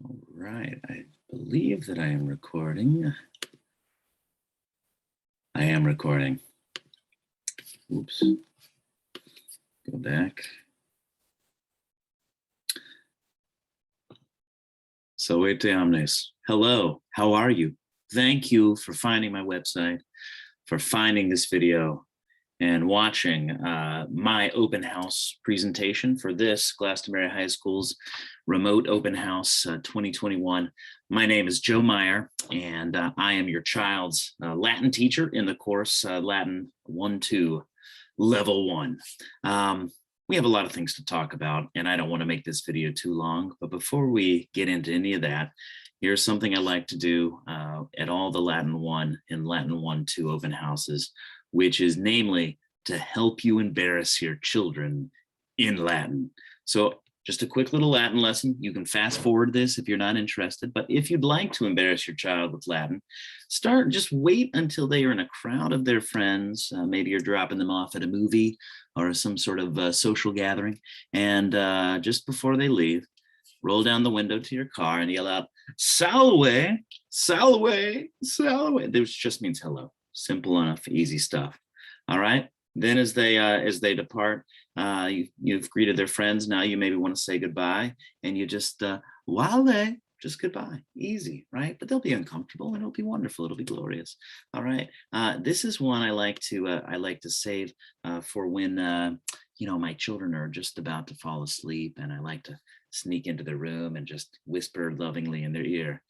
All right, I believe that I am recording. I am recording. Oops. Go back. Salve omnes. Hello, how are you? Thank you for finding my website, for finding this video, and watching my open house presentation for this Glastonbury High School's remote open house 2021. My name is Joe Meyer, and I am your child's Latin teacher in the course Latin 1-2, Level 1. We have a lot of things to talk about, and I don't want to make this video too long, but before we get into any of that, here's something I like to do at all the Latin 1 and Latin 1-2 open houses, which is namely to help you embarrass your children in Latin. So just a quick little Latin lesson. You can fast forward this if you're not interested, but if you'd like to embarrass your child with Latin, just wait until they are in a crowd of their friends. Maybe you're dropping them off at a movie or some sort of social gathering. And just before they leave, roll down the window to your car and yell out, "Salve, salve, salve." This just means hello. Simple enough, easy stuff. All right. Then as they depart, you've greeted their friends. Now you maybe want to say goodbye, and you just wale, just goodbye, easy, right? But they'll be uncomfortable, and it'll be wonderful. It'll be glorious. All right. This is one I like to save for when my children are just about to fall asleep, and I like to sneak into the room and just whisper lovingly in their ear,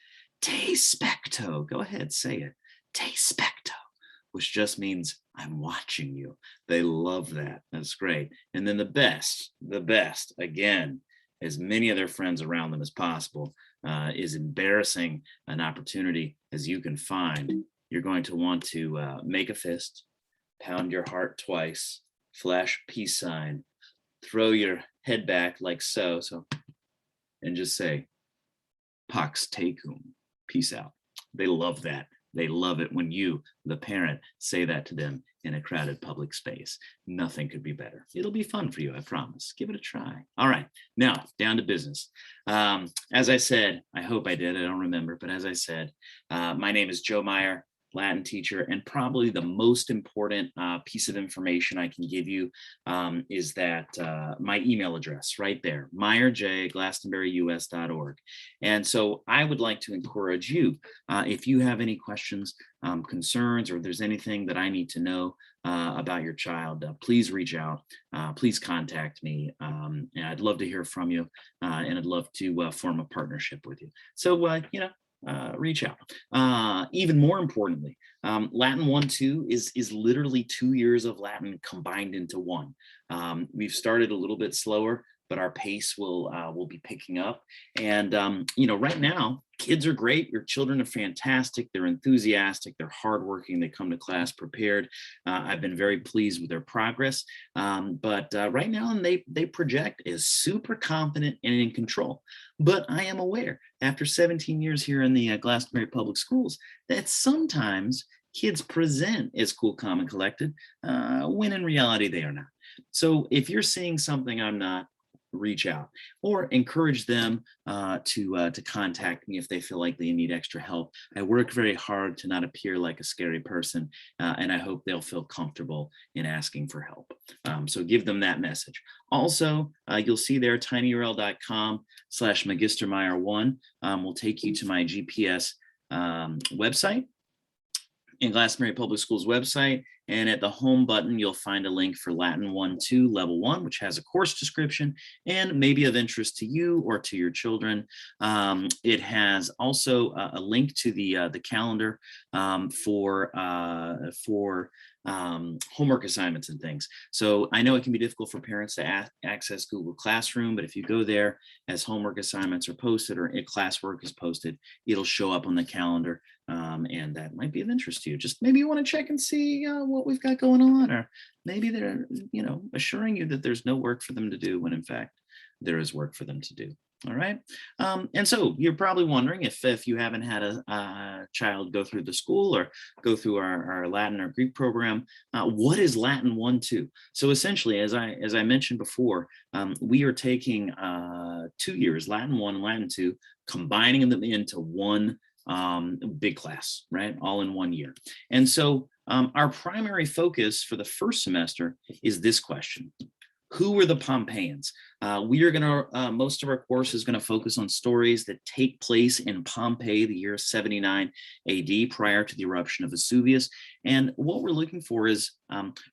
"Te specto." Go ahead, say it. "Te specto," which just means I'm watching you. They love that. That's great. And then the best, again, as many of their friends around them as possible, is embarrassing an opportunity as you can find. You're going to want to make a fist, pound your heart twice, flash peace sign, throw your head back like so, and just say, "Pax tecum," peace out. They love that. They love it when you, the parent, say that to them in a crowded public space. Nothing could be better. It'll be fun for you, I promise. Give it a try. All right, now down to business. As I said, I hope I did, I don't remember, but as I said, my name is Joe Meyer, Latin teacher, and probably the most important piece of information I can give you is that my email address right there, meyerj@glastonburyus.org. And so I would like to encourage you, if you have any questions, concerns, or there's anything that I need to know about your child, please reach out, please contact me, and I'd love to hear from you, and I'd love to form a partnership with you. So, reach out. Even more importantly, Latin 1-2 is literally 2 years of Latin combined into one. We've started a little bit slower, but our pace will be picking up. And right now, kids are great. Your children are fantastic. They're enthusiastic. They're hardworking. They come to class prepared. I've been very pleased with their progress. But right now, they project as super confident and in control. But I am aware, after 17 years here in the Glastonbury Public Schools, that sometimes kids present as cool, calm, and collected, when in reality they are not. So if you're seeing something I'm not, reach out or encourage them to contact me if they feel like they need extra help. I work very hard to not appear like a scary person, and I hope they'll feel comfortable in asking for help. So give them that message. Also, you'll see there tinyurl.com/magistermeyer1 will take you to my GPS website in Glastonbury Public Schools website. And at the home button, you'll find a link for Latin 1-2 Level 1, which has a course description and maybe of interest to you or to your children. It has also a link to the calendar for homework assignments and things. So I know it can be difficult for parents to access Google Classroom, but if you go there as homework assignments are posted or classwork is posted, it'll show up on the calendar. And that might be of interest to you. Just maybe you want to check and see what we've got going on, or maybe they're, assuring you that there's no work for them to do when in fact there is work for them to do. All right. And so you're probably wondering if you haven't had a child go through the school or go through our Latin or Greek program, what is Latin 1-2? So essentially, as I mentioned before, we are taking 2 years, Latin 1 and Latin 2, combining them into one big class, right? All in 1 year. And so our primary focus for the first semester is this question: who were the Pompeians? We are going to, most of our course is going to focus on stories that take place in Pompeii, the year 79 AD, prior to the eruption of Vesuvius. And what we're looking for is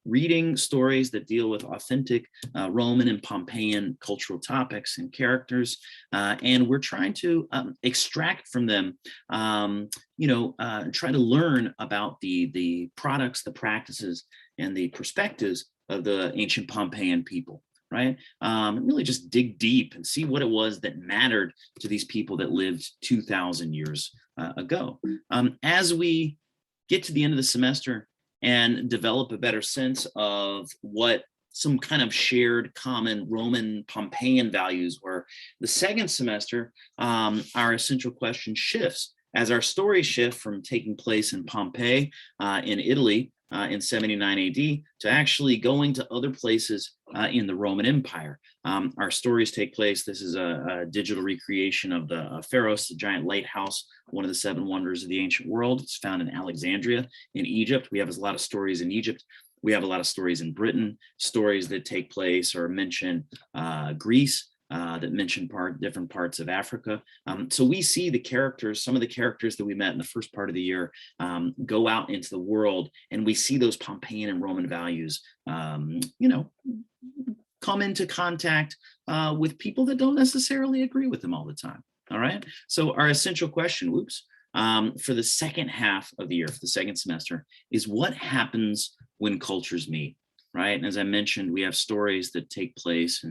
reading stories that deal with authentic Roman and Pompeian cultural topics and characters. And we're trying to extract from them, try to learn about the products, the practices, and the perspectives of the ancient Pompeian people, right? Really just dig deep and see what it was that mattered to these people that lived 2,000 years ago. As we get to the end of the semester and develop a better sense of what some kind of shared common Roman Pompeian values were, the second semester, our essential question shifts. As our stories shift from taking place in Pompeii, in Italy, in 79 AD, to actually going to other places in the Roman Empire. Our stories take place. This is a digital recreation of the Pharos, the giant lighthouse, one of the 7 wonders of the ancient world. It's found in Alexandria in Egypt. We have a lot of stories in Egypt. We have a lot of stories in Britain, stories that take place or mention Greece, that mention different parts of Africa. So we see the characters, some of the characters that we met in the first part of the year, go out into the world, and we see those Pompeian and Roman values, come into contact with people that don't necessarily agree with them all the time. All right. So our essential question, for the second half of the year, for the second semester, is what happens when cultures meet. Right. And as I mentioned, we have stories that take place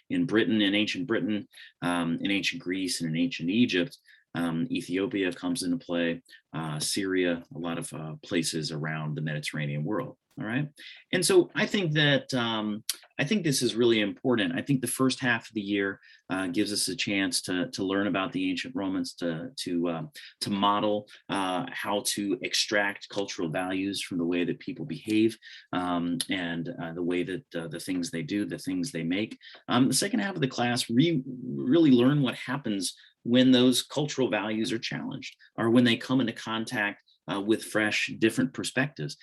in Britain, in ancient Britain, in ancient Greece, and in ancient Egypt. Ethiopia comes into play, Syria, a lot of places around the Mediterranean world. All right. And so I think that this is really important. I think the first half of the year gives us a chance to learn about the ancient Romans, to model how to extract cultural values from the way that people behave, and the way that the things they do, the things they make. The second half of the class, really learn what happens when those cultural values are challenged, or when they come into contact with fresh, different perspectives.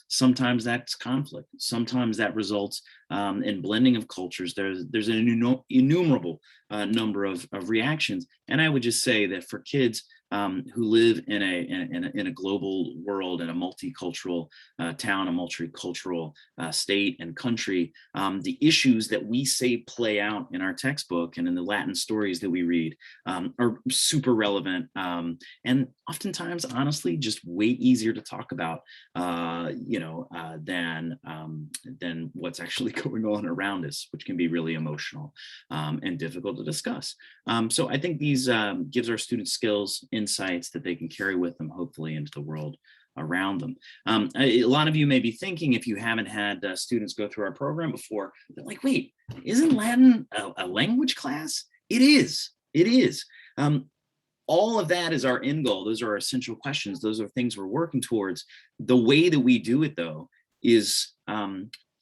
Sometimes that's conflict. Sometimes that results in blending of cultures. There's an innumerable number of reactions. And I would just say that for kids who live in a global world, in a multicultural town, a multicultural state and country, the issues that we say play out in our textbook and in the Latin stories that we read are super relevant, and oftentimes, honestly, just way easier to talk about, than what's actually going on around us, which can be really emotional and difficult to discuss. So I think these gives our students skills, insights that they can carry with them, hopefully, into the world around them. A lot of you may be thinking, if you haven't had students go through our program before, they're like, wait, isn't Latin a language class? It is. It is. All of that is our end goal. Those are our essential questions. Those are things we're working towards. The way that we do it, though, is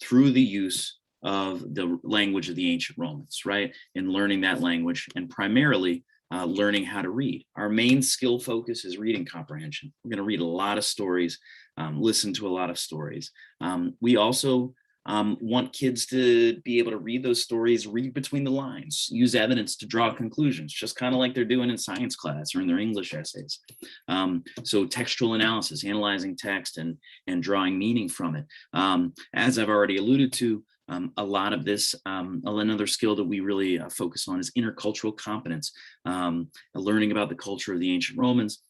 through the use of the language of the ancient Romans, right? And learning that language, and primarily learning how to read. Our main skill focus is reading comprehension. We're going to read a lot of stories, listen to a lot of stories. We also want kids to be able to read those stories, read between the lines, use evidence to draw conclusions, just kind of like they're doing in science class or in their English essays. So textual analysis, analyzing text and drawing meaning from it. As I've already alluded to, a lot of this, another skill that we really focus on is intercultural competence, learning about the culture of the ancient Romans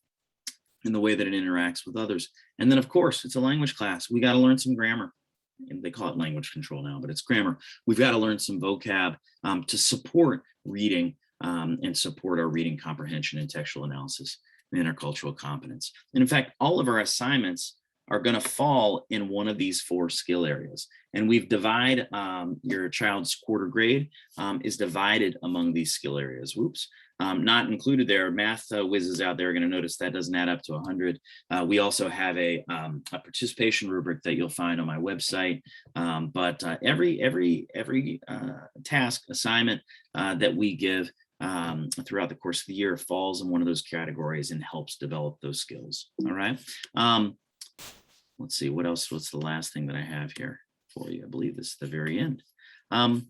and the way that it interacts with others. And then, of course, it's a language class. We got to learn some grammar. And they call it language control now, but it's grammar. We've got to learn some vocab to support reading and support our reading comprehension and textual analysis and intercultural competence. And in fact, all of our assignments are going to fall in one of these 4 skill areas. And we've divided your child's quarter grade is divided among these skill areas. Whoops. Not included there. Math whizzes out there are going to notice that doesn't add up to 100. We also have a participation rubric that you'll find on my website. But every task assignment that we give throughout the course of the year falls in one of those categories and helps develop those skills. All right. Let's see what else. What's the last thing that I have here for you? I believe this is the very end. Well,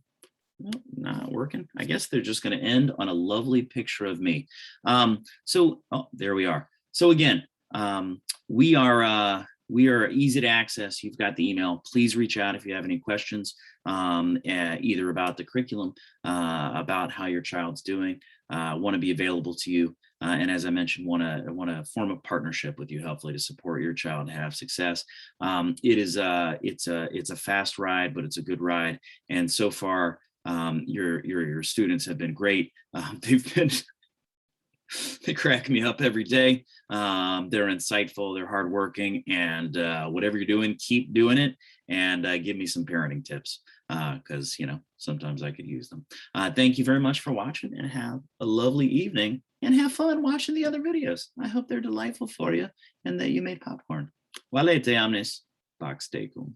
not working. I guess they're just going to end on a lovely picture of me. So there we are. So again, we are easy to access. You've got the email. Please reach out if you have any questions, either about the curriculum, about how your child's doing. Want to be available to you, and as I mentioned, want to form a partnership with you, hopefully, to support your child to have success. It's a fast ride, but it's a good ride. And so far, your students have been great. They crack me up every day. They're insightful, they're hardworking, and whatever you're doing, keep doing it, and give me some parenting tips, because sometimes I could use them. Thank you very much for watching, and have a lovely evening, and have fun watching the other videos. I hope they're delightful for you and that you made popcorn. Walete amnes, Pax tecum.